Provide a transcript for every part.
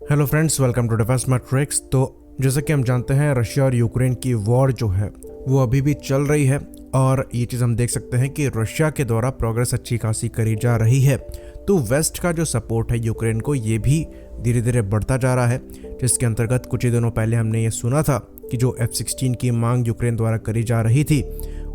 Hello friends, welcome to Defence Matrix. तो जैसे कि हम जानते हैं, रशिया और यूक्रेन की वॉर जो है वो अभी भी चल रही है और ये चीज़ हम देख सकते हैं कि रशिया के द्वारा प्रोग्रेस अच्छी खासी करी जा रही है। तो वेस्ट का जो सपोर्ट है यूक्रेन को, ये भी धीरे धीरे बढ़ता जा रहा है, जिसके अंतर्गत कुछ ही दिनों पहले हमने ये सुना था कि जो F-16 की मांग यूक्रेन द्वारा करी जा रही थी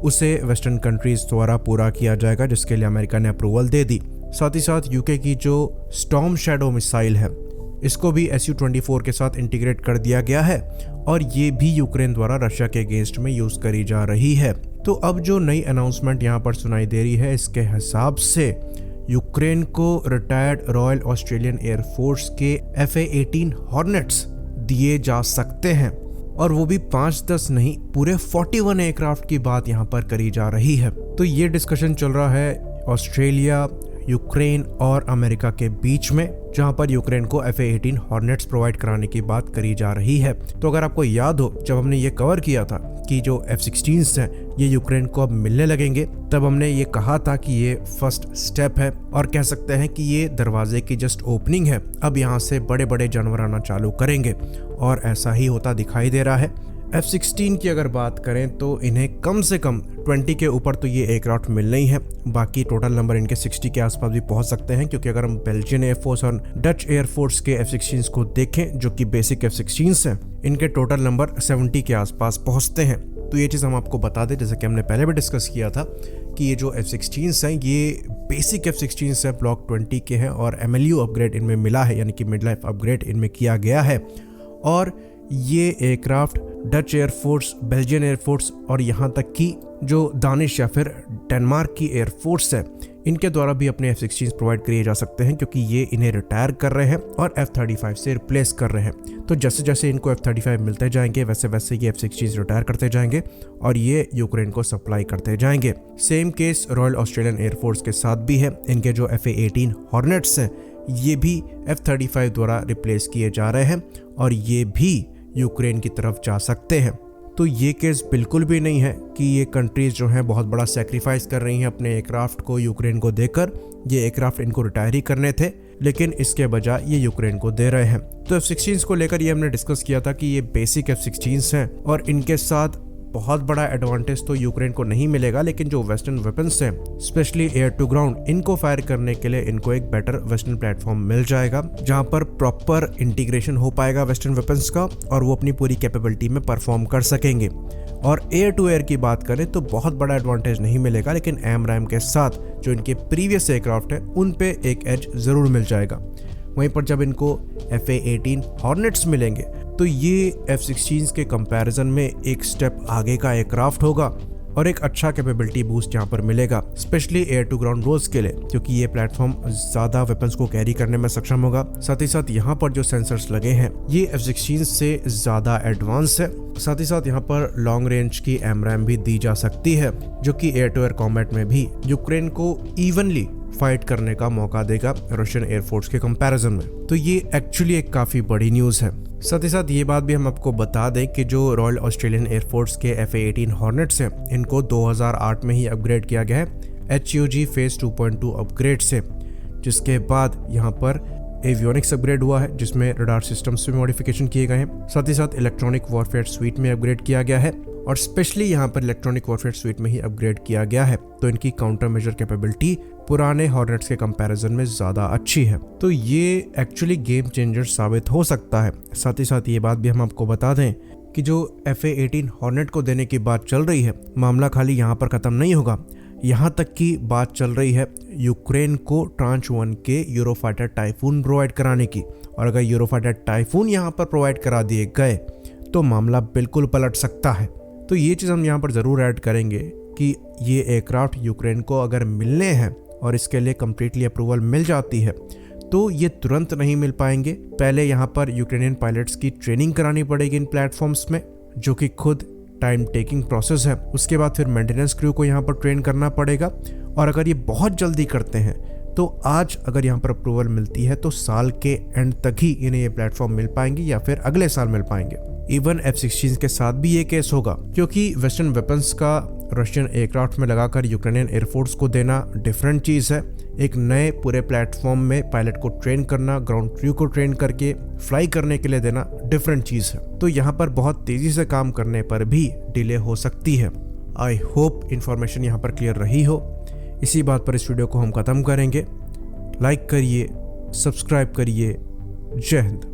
उसे वेस्टर्न कंट्रीज़ द्वारा पूरा किया जाएगा, जिसके लिए अमेरिका ने अप्रूवल दे दी। साथ ही साथ यूके की जो स्टॉर्म शैडो मिसाइल है, इसको भी Su-24 के साथ इंटीग्रेट कर दिया गया है और ये भी यूक्रेन द्वारा रशिया के अगेंस्ट में यूज़ करी जा रही है। तो अब जो नई अनाउंसमेंट यहाँ पर सुनाई दे रही है, इसके हिसाब से यूक्रेन को रिटायर्ड रॉयल ऑस्ट्रेलियन एयरफोर्स के FA-18 हॉर्नेट्स दिए जा सकते हैं, और वो भी 5-10 नहीं, पूरे 41 एयरक्राफ्ट की बात यहाँ पर करी जा रही है। तो ये डिस्कशन चल रहा है ऑस्ट्रेलिया, यूक्रेन और अमेरिका के बीच में, जहां पर यूक्रेन को FA-18 हॉर्नेट्स प्रोवाइड कराने की बात करी जा रही है। तो अगर आपको याद हो, जब हमने ये कवर किया था कि जो F-16s हैं ये यूक्रेन को अब मिलने लगेंगे, तब हमने ये कहा था कि ये फर्स्ट स्टेप है और कह सकते हैं कि ये दरवाजे की जस्ट ओपनिंग है। अब यहाँ से बड़े बड़े जानवर आना चालू करेंगे और ऐसा ही होता दिखाई दे रहा है। F-16 की अगर बात करें तो इन्हें कम से कम 20 के ऊपर तो ये एयरक्राफ्ट मिलने ही है। बाकी टोटल नंबर इनके 60 के आसपास भी पहुंच सकते हैं, क्योंकि अगर हम बेल्जियन एयरफोर्स और डच एयरफोर्स के F-16 को देखें, जो कि बेसिक F-16 हैं, इनके टोटल नंबर 70 के आसपास पहुंचते हैं। तो ये चीज़ हम आपको बता दें, जैसे कि हमने पहले भी डिस्कस किया था कि ये जो F-16 हैं ये बेसिक F-16 है, ब्लॉक 20 के हैं और MLU अपग्रेड इनमें मिला है, यानी कि मिड लाइफ अपग्रेड इनमें किया गया है। और ये aircraft Dutch air force, Belgian air force और यहाँ तक कि जो दानिश या फिर डेनमार्क की एयरफोर्स है, इनके द्वारा भी अपने F-16 प्रोवाइड किए जा सकते हैं, क्योंकि ये इन्हें रिटायर कर रहे हैं और F-35 से रिप्लेस कर रहे हैं। तो जैसे जैसे इनको F-35 मिलते जाएंगे, वैसे वैसे ये F-16 रिटायर करते जाएंगे और ये यूक्रेन को सप्लाई करते जाएंगे। Same case royal Australian air force के साथ भी है। इनके जो FA-18 हॉर्नेट्स हैं ये भी F-35 द्वारा रिप्लेस किए जा रहे हैं और ये भी यूक्रेन की तरफ जा सकते हैं। तो ये केस बिल्कुल भी नहीं है कि ये कंट्रीज जो हैं बहुत बड़ा सैक्रिफाइस कर रही हैं अपने एयरक्राफ्ट को यूक्रेन को देकर। ये एयरक्राफ्ट इनको रिटायर ही करने थे, लेकिन इसके बजाय ये यूक्रेन को दे रहे हैं। तो F-16 को लेकर ये हमने डिस्कस किया था कि ये बेसिक F-16 हैं और इनके साथ बहुत बड़ा एडवांटेज तो यूक्रेन को नहीं मिलेगा, लेकिन जो वेस्टर्न वेपन्स हैं, स्पेशली एयर टू ग्राउंड, इनको फायर करने के लिए इनको एक बेटर वेस्टर्न प्लेटफॉर्म मिल जाएगा, जहां पर प्रॉपर इंटीग्रेशन हो पाएगा वेस्टर्न वेपन्स का और वो अपनी पूरी कैपेबिलिटी में परफॉर्म कर सकेंगे। और एयर टू एयर की बात करें तो बहुत बड़ा एडवांटेज नहीं मिलेगा, लेकिन AMRAAM के साथ जो इनके प्रीवियस एयरक्राफ्ट है उन पे एक एज जरूर मिल जाएगा। वहीं पर जब इनको FA-18 हॉर्नेट्स मिलेंगे तो ये F-16 के कंपैरिजन में एक स्टेप आगे का एयरक्राफ्ट होगा और एक अच्छा कैपेबिलिटी बूस्ट यहाँ पर मिलेगा, specially air to ground roles के लिए, क्योंकि ये प्लेटफॉर्म ज़्यादा वेपन्स को कैरी करने में सक्षम होगा। साथ ही साथ यहाँ पर जो सेंसर्स लगे हैं ये F-16 से ज़्यादा एडवांस है। साथ ही साथ यहाँ पर लॉन्ग रेंज की AMRAAM भी दी जा सकती है, जो कि एयर टू एयर कॉम्बैट में भी यूक्रेन को इवनली फाइट करने का मौका देगा रशियन एयरफोर्स के कंपैरिजन में। तो ये एक्चुअली एक काफ़ी बड़ी न्यूज़ है। साथ ही साथ ये बात भी हम आपको बता दें कि जो रॉयल ऑस्ट्रेलियन एयरफोर्स के FA-18 हॉर्नेट्स हैं, इनको 2008 में ही अपग्रेड किया गया है HUG फेज 2.2 अपग्रेड से, जिसके बाद यहाँ पर एवियोनिक्स अपग्रेड हुआ है, जिसमें रडार सिस्टम्स में मॉडिफिकेशन किए गए हैं। साथ ही साथ इलेक्ट्रॉनिक वॉरफेयर स्वीट में अपग्रेड किया गया है और स्पेशली यहाँ पर इलेक्ट्रॉनिक वॉरफेयर स्वीट में ही अपग्रेड किया गया है। तो इनकी काउंटर मेजर कैपेबिलिटी पुराने हॉर्नेट्स के कंपैरिजन में ज़्यादा अच्छी है। तो ये एक्चुअली गेम चेंजर साबित हो सकता है। साथ ही साथ ये बात भी हम आपको बता दें कि जो FA-18 हॉर्नेट को देने की बात चल रही है, मामला खाली यहाँ पर ख़त्म नहीं होगा। यहाँ तक की बात चल रही है यूक्रेन को ट्रांच 1 के यूरोफाइटर टाइफून प्रोवाइड कराने की, और अगर यूरोफाइटर टाइफून यहाँ पर प्रोवाइड करा दिए गए तो मामला बिल्कुल पलट सकता है। तो ये चीज़ हम यहाँ पर ज़रूर ऐड करेंगे कि ये एयरक्राफ्ट यूक्रेन को अगर मिलने हैं और इसके लिए कम्प्लीटली अप्रूवल मिल जाती है तो ये तुरंत नहीं मिल पाएंगे। पहले यहाँ पर यूक्रेनियन पायलट्स की ट्रेनिंग करानी पड़ेगी इन प्लेटफॉर्म्स में, जो कि खुद टाइम टेकिंग प्रोसेस है। उसके बाद फिर मेंटेनेंस क्रू को यहाँ पर ट्रेन करना पड़ेगा, और अगर ये बहुत जल्दी करते हैं तो आज अगर यहाँ पर अप्रूवल मिलती है तो साल के एंड तक ही इन्हें ये प्लेटफॉर्म मिल पाएंगे या फिर अगले साल मिल पाएंगे। इवन F-16 के साथ भी ये केस होगा, क्योंकि वेस्टर्न वेपन्स का रशियन एयरक्राफ्ट में लगाकर यूक्रेनियन एयरफोर्स को देना डिफरेंट चीज़ है। एक नए पूरे प्लेटफॉर्म में पायलट को ट्रेन करना, ग्राउंड क्रू को ट्रेन करके फ्लाई करने के लिए देना डिफरेंट चीज़ है। तो यहाँ पर बहुत तेज़ी से काम करने पर भी डिले हो सकती है। आई होप इन्फॉर्मेशन यहाँ पर क्लियर रही हो। इसी बात पर इस वीडियो को हम ख़त्म करेंगे। लाइक करिए, सब्सक्राइब करिए। जय हिंद।